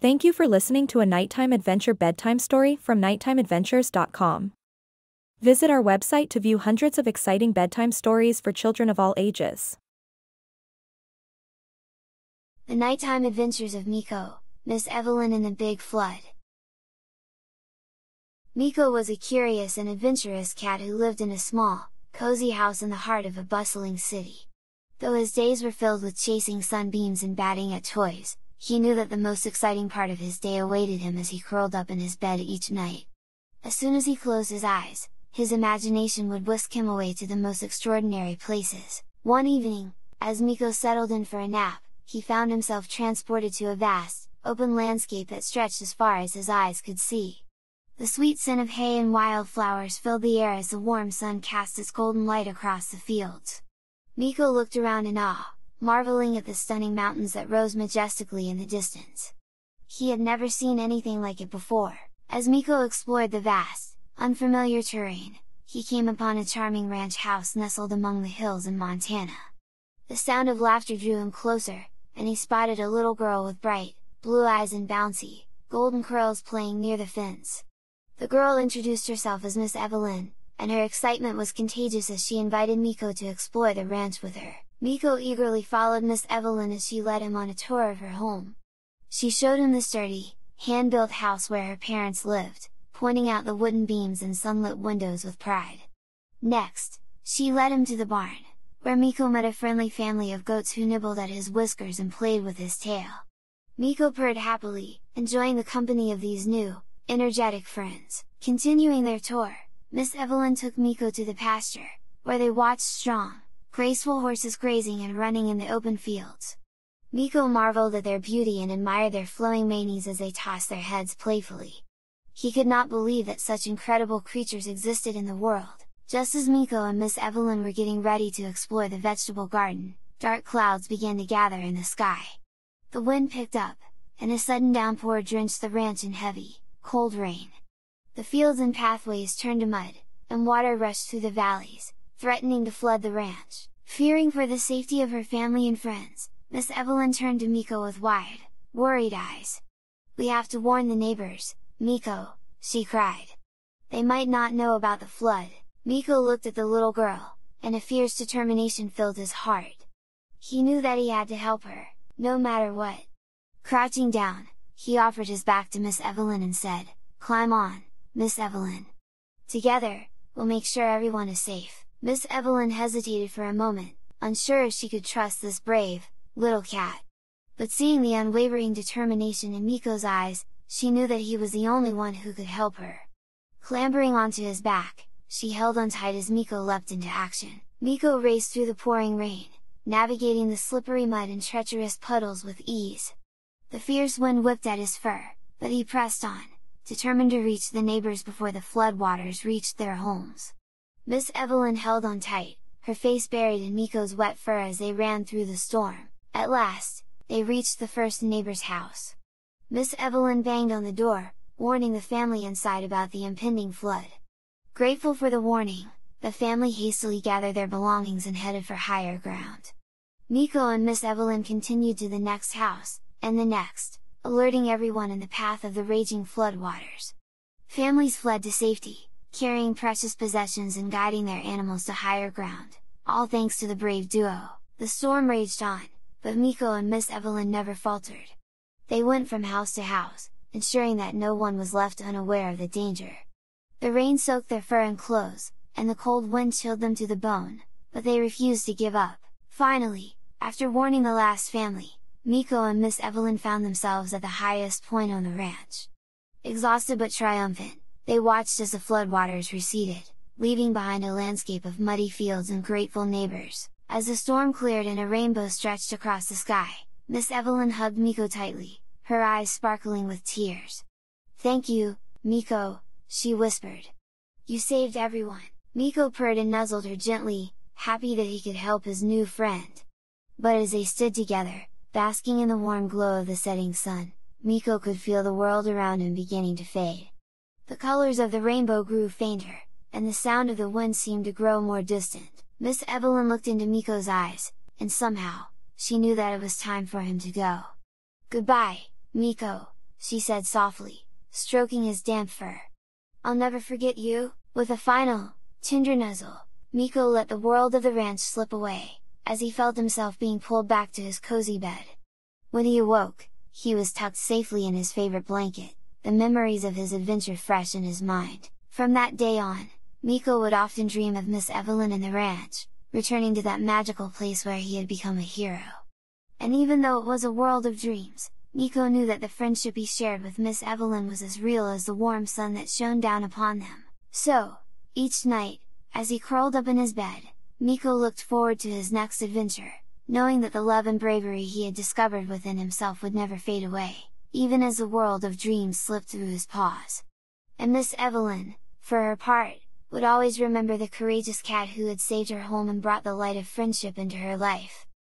Thank you for listening to a nighttime adventure bedtime story from nighttimeadventures.com. Visit our website to view hundreds of exciting bedtime stories for children of all ages. The Nighttime Adventures of Miko, Miss Evelyn and the Big Flood. Miko was a curious and adventurous cat who lived in a small, cozy house in the heart of a bustling city. Though his days were filled with chasing sunbeams and batting at toys, he knew that the most exciting part of his day awaited him as he curled up in his bed each night. As soon as he closed his eyes, his imagination would whisk him away to the most extraordinary places. One evening, as Miko settled in for a nap, he found himself transported to a vast, open landscape that stretched as far as his eyes could see. The sweet scent of hay and wildflowers filled the air as the warm sun cast its golden light across the fields. Miko looked around in awe, marveling at the stunning mountains that rose majestically in the distance. He had never seen anything like it before. As Miko explored the vast, unfamiliar terrain, he came upon a charming ranch house nestled among the hills in Montana. The sound of laughter drew him closer, and he spotted a little girl with bright, blue eyes and bouncy, golden curls playing near the fence. The girl introduced herself as Miss Evelyn, and her excitement was contagious as she invited Miko to explore the ranch with her. Miko eagerly followed Miss Evelyn as she led him on a tour of her home. She showed him the sturdy, hand-built house where her parents lived, pointing out the wooden beams and sunlit windows with pride. Next, she led him to the barn, where Miko met a friendly family of goats who nibbled at his whiskers and played with his tail. Miko purred happily, enjoying the company of these new, energetic friends. Continuing their tour, Miss Evelyn took Miko to the pasture, where they watched strong, graceful horses grazing and running in the open fields. Miko marveled at their beauty and admired their flowing manes as they tossed their heads playfully. He could not believe that such incredible creatures existed in the world. Just as Miko and Miss Evelyn were getting ready to explore the vegetable garden, dark clouds began to gather in the sky. The wind picked up, and a sudden downpour drenched the ranch in heavy, cold rain. The fields and pathways turned to mud, and water rushed through the valleys, threatening to flood the ranch. Fearing for the safety of her family and friends, Miss Evelyn turned to Miko with wide, worried eyes. "We have to warn the neighbors, Miko," she cried. "They might not know about the flood." Miko looked at the little girl, and a fierce determination filled his heart. He knew that he had to help her, no matter what. Crouching down, he offered his back to Miss Evelyn and said, "Climb on, Miss Evelyn. Together, we'll make sure everyone is safe." Miss Evelyn hesitated for a moment, unsure if she could trust this brave, little cat. But seeing the unwavering determination in Miko's eyes, she knew that he was the only one who could help her. Clambering onto his back, she held on tight as Miko leapt into action. Miko raced through the pouring rain, navigating the slippery mud and treacherous puddles with ease. The fierce wind whipped at his fur, but he pressed on, determined to reach the neighbors before the floodwaters reached their homes. Miss Evelyn held on tight, her face buried in Miko's wet fur as they ran through the storm. At last, they reached the first neighbor's house. Miss Evelyn banged on the door, warning the family inside about the impending flood. Grateful for the warning, the family hastily gathered their belongings and headed for higher ground. Miko and Miss Evelyn continued to the next house, and the next, alerting everyone in the path of the raging floodwaters. Families fled to safety, carrying precious possessions and guiding their animals to higher ground, all thanks to the brave duo. The storm raged on, but Miko and Miss Evelyn never faltered. They went from house to house, ensuring that no one was left unaware of the danger. The rain soaked their fur and clothes, and the cold wind chilled them to the bone, but they refused to give up. Finally, after warning the last family, Miko and Miss Evelyn found themselves at the highest point on the ranch. Exhausted but triumphant, they watched as the floodwaters receded, leaving behind a landscape of muddy fields and grateful neighbors. As the storm cleared and a rainbow stretched across the sky, Miss Evelyn hugged Miko tightly, her eyes sparkling with tears. "Thank you, Miko," she whispered. "You saved everyone." Miko purred and nuzzled her gently, happy that he could help his new friend. But as they stood together, basking in the warm glow of the setting sun, Miko could feel the world around him beginning to fade. The colors of the rainbow grew fainter, and the sound of the wind seemed to grow more distant. Miss Evelyn looked into Miko's eyes, and somehow, she knew that it was time for him to go. "Goodbye, Miko," she said softly, stroking his damp fur. "I'll never forget you." With a final, tender nuzzle, Miko let the world of the ranch slip away, as he felt himself being pulled back to his cozy bed. When he awoke, he was tucked safely in his favorite blanket, the memories of his adventure fresh in his mind. From that day on, Miko would often dream of Miss Evelyn and the ranch, returning to that magical place where he had become a hero. And even though it was a world of dreams, Miko knew that the friendship he shared with Miss Evelyn was as real as the warm sun that shone down upon them. So, each night, as he curled up in his bed, Miko looked forward to his next adventure, knowing that the love and bravery he had discovered within himself would never fade away, even as the world of dreams slipped through his paws. And Miss Evelyn, for her part, would always remember the courageous cat who had saved her home and brought the light of friendship into her life.